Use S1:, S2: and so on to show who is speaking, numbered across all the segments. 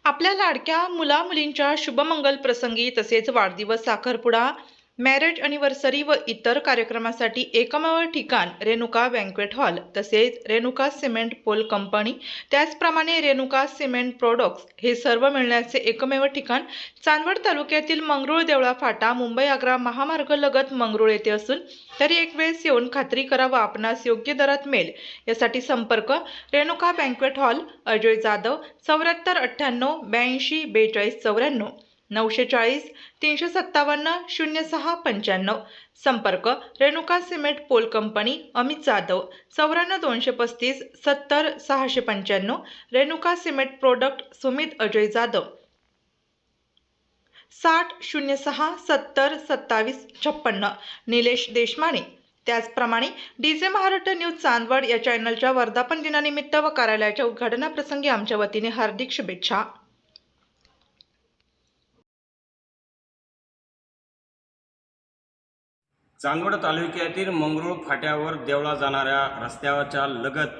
S1: आपल्या लाडक्या मुला-मुलींच्या शुभमंगल प्रसंगी तसेच वाढदिवस, साखरपुडा, मॅरेज अॅनिव्हर्सरी व इतर कार्यक्रमासाठी एकमेव ठिकाण रेणुका बँक्वेट हॉल तसेच रेणुका सिमेंट पोल कंपनी, त्याचप्रमाणे रेणुका सिमेंट प्रोडक्ट्स हे सर्व मिळण्याचे एकमेव ठिकाण चांदवड तालुक्यातील मंगरुळ देवळा फाटा, मुंबई-आग्रा महामार्ग लगत मंगरुळ येथे असून तरी एक वेळेस येऊन खात्री करा व आपणास योग्य दरात मिळेल. यासाठी संपर्क रेणुका बँक्वेट हॉल, अजय जाधव, 7498 82 42 94, 940 357 0695. संपर्क Renuka cement pole company, Amit Jadhav, 94 235 70 695. Renuka cement product, Sumit Ajay Jadhav, 60 06 70 27 56. Nilesh Deshmane. त्याचप्रमाणे डीजे महाराष्ट्र न्यूज चांदवड या चॅनलच्या वर्धापन दिनानिमित्त व कार्यालयाच्या उद्घाटनाप्रसंगी आमच्या वतीने हार्दिक शुभेच्छा.
S2: चांदवड तालुक्यातील मंगरुळ फाट्यावर देवळा जाणाऱ्या रस्त्याच्या लगत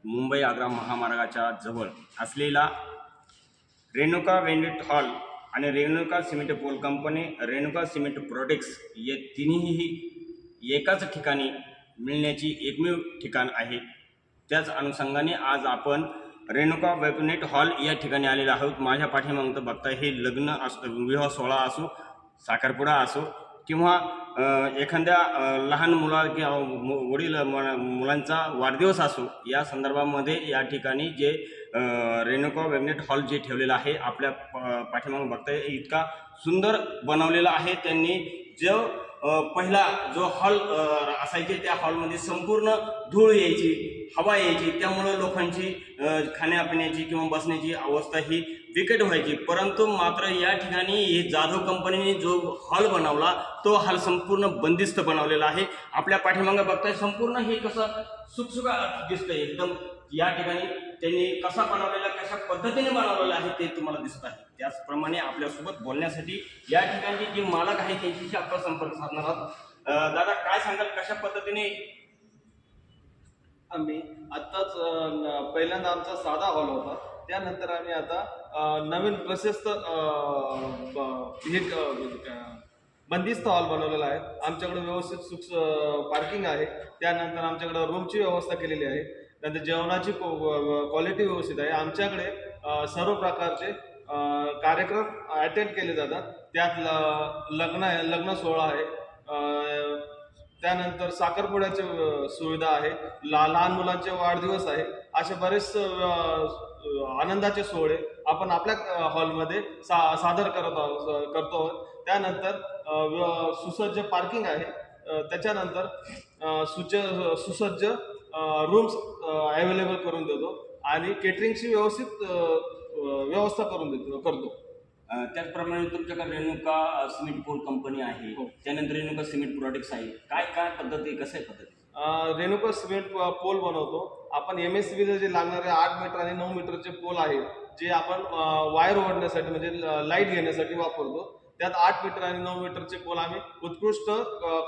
S2: मुंबई-आग्रा महामार्गाच्या जवळ असलेला रेणुका बँक्वेट हॉल आणि Renuka cement pole company, Renuka cement products हे तिन्ही एकाच ठिकाणी मिळण्याची एकमेव ठिकाण आहे. त्याच अनुषंगाने आज आपण रेणुका बँक्वेट हॉल या ठिकाणी आलेलो आहोत. माझ्या पाठीमागं बघता हे लग्न असो, विवाह सोहळा असो, साखरपुडा असो किंवा एखाद्या लहान मुला किंवा वडील मुलांचा वाढदिवस असो, या संदर्भामध्ये या ठिकाणी जे रेणुका बँक्वेट हॉल जे ठेवलेलं आहे आपल्या पाठीमागं बघताय इतका सुंदर बनवलेला आहे. त्यांनी जो पहिला जो हॉल असायचे त्या हॉलमध्ये संपूर्ण धूळ यायची, हवा यायची, त्यामुळं लोकांची खाण्यापिण्याची किंवा बसण्याची अवस्था ही बिकट व्हायची. परंतु मात्र या ठिकाणी हे जाधव कंपनीने जो हॉल बनवला तो हॉल संपूर्ण बंदिस्त बनवलेला आहे. आपल्या पाठीमागं बघताय संपूर्ण हे कसं सुकसुका दिसतंय एकदम. या ठिकाणी त्यांनी कसा बनवलेला, कशा पद्धतीने बनवलेला आहे ते तुम्हाला दिसत आहे. त्याचप्रमाणे आपल्यासोबत बोलण्यासाठी या ठिकाणचे जे मालक आहेत त्यांच्याशी आपण संपर्क साधणार आहोत. दादा, काय सांगाल, कशा पद्धतीने?
S3: आम्ही आत्ताच पहिल्यांदा आमचा साधा हॉल होता, त्यानंतर आम्ही आता नवीन प्रशस्त बंदिस्त हॉल बनवलेला आहे. आमच्याकडे व्यवस्थित पार्किंग आहे. त्यानंतर आमच्याकडे रूमची व्यवस्था केलेली आहे. नंतर जेवणाची क्वालिटी व्यवस्थित आहे. आमच्याकडे सर्व प्रकारचे कार्यक्रम अटेंड केले जातात. त्यात लग्न सोहळा आहे, त्यानंतर साखरपुड्याची सुविधा आहे, लहान मुलांचे वाढदिवस आहे. असे बरेच आनंदाचे सोहळे आपण आपल्या हॉलमध्ये सादर करतो. त्यानंतर सुसज्ज पार्किंग आहे. त्याच्यानंतर सुसज्ज रूम्स अवेलेबल करून देतो आणि केटरिंगची व्यवस्थित व्यवस्था करतो.
S2: त्याचप्रमाणे तुमच्याकडे रेणुका सिमेंट पोल कंपनी आहे, त्यानंतर रेणुका सिमेंट प्रोडक्ट्स आहे. काय काय पद्धती, कसं आहे पद्धती?
S3: रेणुका सिमेंट पोल बनवतो आपण. MSCBचे जे लागणारे 8 मीटर आणि 9 मीटरचे पोल आहेत, जे आपण वायर ओढण्यासाठी म्हणजे लाईट घेण्यासाठी वापरतो. त्यात 8 मीटर आणि 9 मीटरचे पोल आम्ही उत्कृष्ट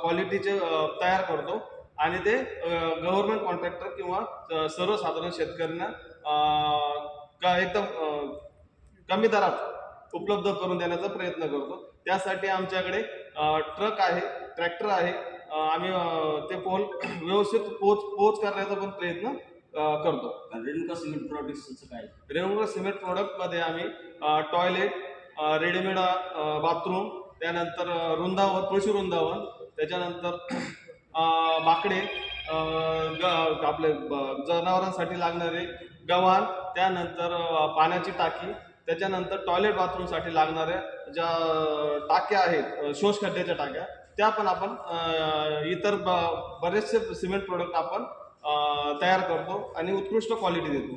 S3: क्वालिटीचे तयार करतो आणि ते गव्हर्नमेंट कॉन्ट्रॅक्टर किंवा सर्वसाधारण शेतकऱ्यांना एकदम कमी दरात उपलब्ध करून देण्याचा प्रयत्न करतो. त्यासाठी आमच्याकडे ट्रक आहे, ट्रॅक्टर आहे. आम्ही ते पोल व्यवस्थित पोच करण्याचा पण प्रयत्न करतो.
S2: रेणुका सिमेंट प्रोडक्ट्सचं काय?
S3: रेणुका सिमेंट प्रोडक्टमध्ये आम्ही टॉयलेट, रेडीमेड बाथरूम, त्यानंतर तुळशी वृंदावन, त्याच्यानंतर बाकडे, आपले जनावरांसाठी लागणारे गव्हाण, त्यानंतर पाण्याची टाकी, त्याच्यानंतर टॉयलेट बाथरूमसाठी लागणाऱ्या ज्या टाक्या आहेत, शोषखड्ड्याच्या टाक्या, त्या पण आपण इतर बरेचसे सिमेंट प्रोडक्ट आपण तयार करतो आणि उत्कृष्ट क्वालिटी देतो.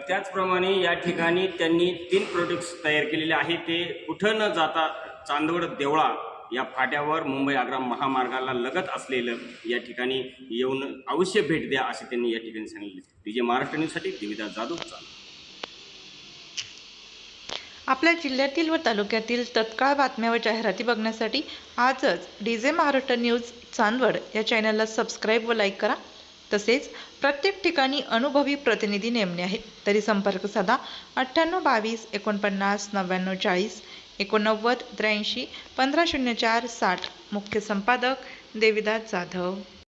S2: त्याचप्रमाणे या ठिकाणी त्यांनी 3 प्रोडक्ट्स तयार केलेले आहेत. ते कुठं न जाता चांदवड देवळा या फाट्यावर मुंबई-आग्रा महामार्गाला लगत असलेलं या ठिकाणी येऊन अवश्य भेट द्या असे त्यांनी या ठिकाणी सांगितले. डीजे महाराष्ट्र न्यूजसाठी देविदास जाधव, चांदवड.
S1: आपल्या जिल्ह्यातील व तालुक्यातील तत्काळ बातम्या व जाहिराती बघण्यासाठी आजच डीजे महाराष्ट्र न्यूज चांदवड या चॅनलला सबस्क्राईब व लाईक करा. तसेच प्रत्येक ठिकाणी अनुभवी प्रतिनिधी नेमणे आहे. तरी संपर्क साधा 9822 49 99 40 89 83 1504 60. मुख्य संपादक देविदास जाधव.